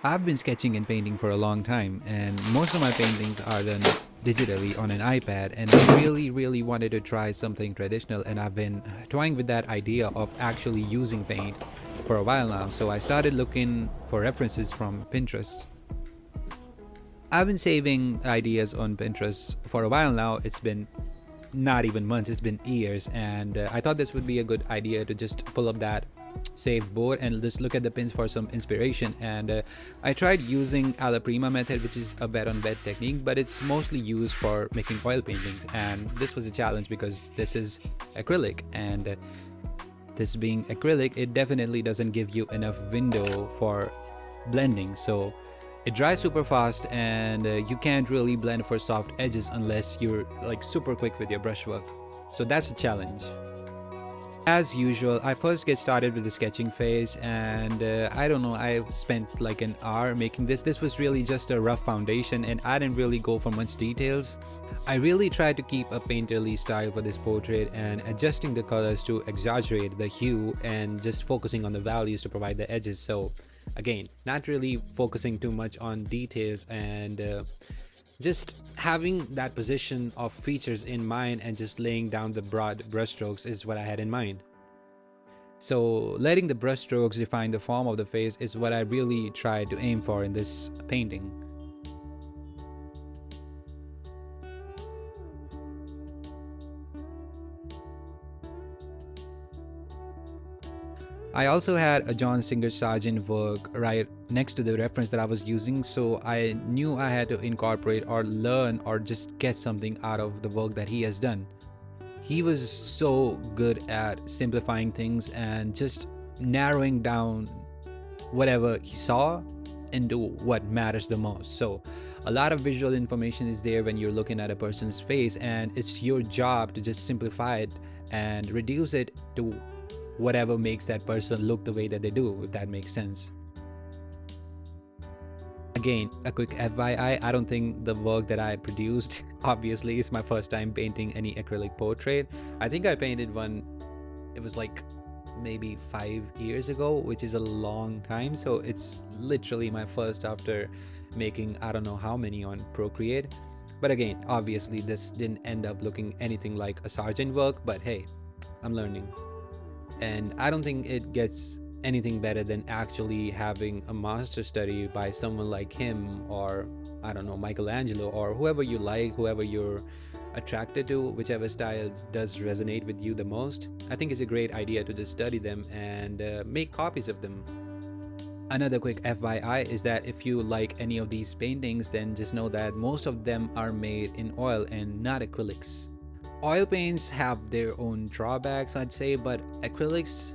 I've been sketching and painting for a long time, and most of my paintings are done digitally on an iPad. And I really wanted to try something traditional, and I've been toying with that idea of actually using paint for a while now. So I started looking for references from Pinterest. I've been saving ideas on Pinterest for a while now. It's been not even months, it's been years, and I thought this would be a good idea to just pull up that saved board and just look at the pins for some inspiration. And I tried using ALLA PRIMA method, which is a bed on bed technique, but it's mostly used for making oil paintings, and this was a challenge because this is acrylic, and this being acrylic, it definitely doesn't give you enough window for blending. So it dries super fast, and you can't really blend for soft edges unless you're like super quick with your brushwork. So that's a challenge. As usual, I first get started with the sketching phase, and I don't know, I spent like an hour making this. This was really just a rough foundation, and I didn't really go for much details. I really tried to keep a painterly style for this portrait, and adjusting the colors to exaggerate the hue and just focusing on the values to provide the edges. So again, not really focusing too much on details, and just having that position of features in mind and just laying down the broad brushstrokes is what I had in mind. So letting the brushstrokes define the form of the face is what I really tried to aim for in this painting. I also had a John Singer Sargent work right next to the reference that I was using, so I knew I had to incorporate or learn or just get something out of the work that he has done. He was so good at simplifying things and just narrowing down whatever he saw into what matters the most. So a lot of visual information is there when you're looking at a person's face, and it's your job to just simplify it and reduce it to whatever makes that person look the way that they do, if that makes sense. Again, a quick FYI, I don't think the work that I produced obviously is my first time painting any acrylic portrait. I think I painted one, it was like maybe 5 years ago, which is a long time. So it's literally my first after making I don't know how many on Procreate. But again, obviously this didn't end up looking anything like a Sargent work, but hey, I'm learning. And I don't think it gets anything better than actually having a master study by someone like him, or I don't know, Michelangelo, or whoever you like, whoever you're attracted to, whichever style does resonate with you the most. I think it's a great idea to just study them and make copies of them. Another quick FYI is that if you like any of these paintings, then just know that most of them are made in oil and not acrylics. Oil paints have their own drawbacks, I'd say, but acrylics,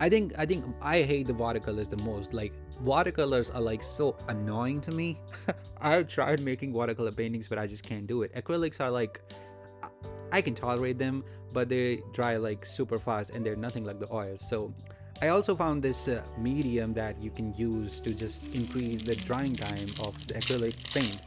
I think I hate the watercolors the most. Like, watercolors are like so annoying to me. I've tried making watercolor paintings, but I just can't do it. Acrylics are like, I can tolerate them, but they dry like super fast, and they're nothing like the oils. So I also found this medium that you can use to just increase the drying time of the acrylic paint.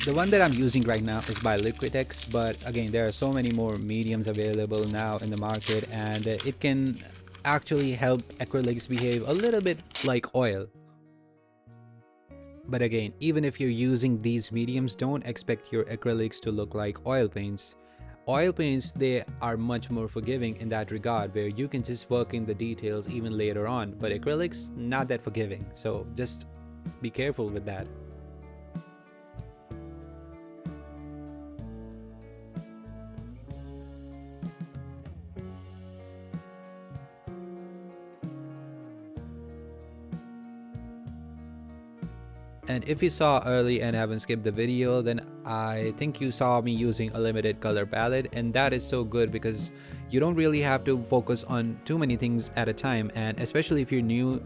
The one that I'm using right now is by Liquitex, but again, there are so many more mediums available now in the market, and it can actually help acrylics behave a little bit like oil. But again, even if you're using these mediums, don't expect your acrylics to look like oil paints. Oil paints, they are much more forgiving in that regard, where you can just work in the details even later on, but acrylics, not that forgiving, so just be careful with that. And if you saw early and haven't skipped the video, then I think you saw me using a limited color palette, and that is so good because you don't really have to focus on too many things at a time. And especially if you're new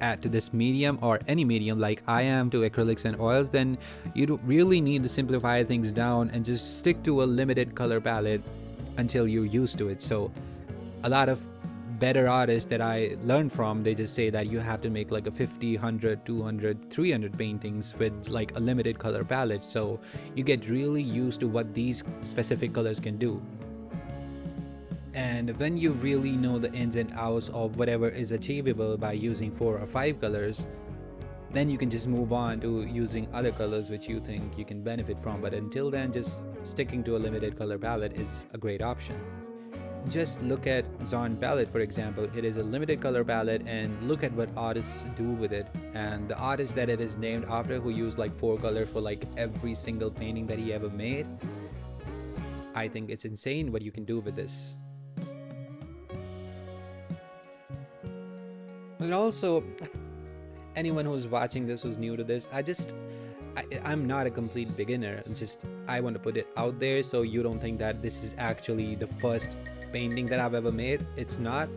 to this medium, or any medium like I am to acrylics and oils, then you don't really need to simplify things down and just stick to a limited color palette until you're used to it. So a lot of better artists that I learned from, they just say that you have to make like a 50, 100, 200, 300 paintings with like a limited color palette, so you get really used to what these specific colors can do. And when you really know the ins and outs of whatever is achievable by using 4 or 5 colors, then you can just move on to using other colors which you think you can benefit from. But until then, just sticking to a limited color palette is a great option. Just look at Zon palette, for example. It is a limited color palette, and look at what artists do with it. And the artist that it is named after, who used like 4 colors for like every single painting that he ever made, I think it's insane what you can do with this. And also, anyone who's watching this who's new to this, I'm not a complete beginner. I want to put it out there so you don't think that this is actually the first painting that I've ever made. It's not.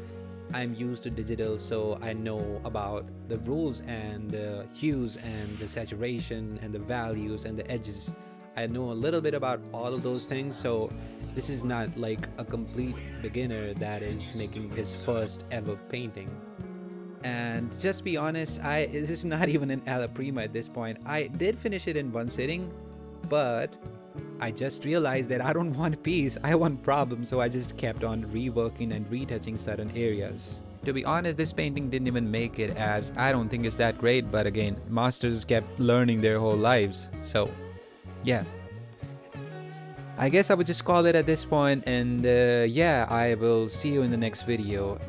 I'm used to digital, so I know about the rules and the hues and the saturation and the values and the edges. I know a little bit about all of those things, so this is not like a complete beginner that is making his first ever painting. And just be honest, this is not even an ALLA Prima at this point. I did finish it in one sitting, but I just realized that I don't want peace, I want problems, so I just kept on reworking and retouching certain areas. To be honest, this painting didn't even make it, as I don't think it's that great, but again, masters kept learning their whole lives, so yeah. I guess I would just call it at this point, and yeah, I will see you in the next video.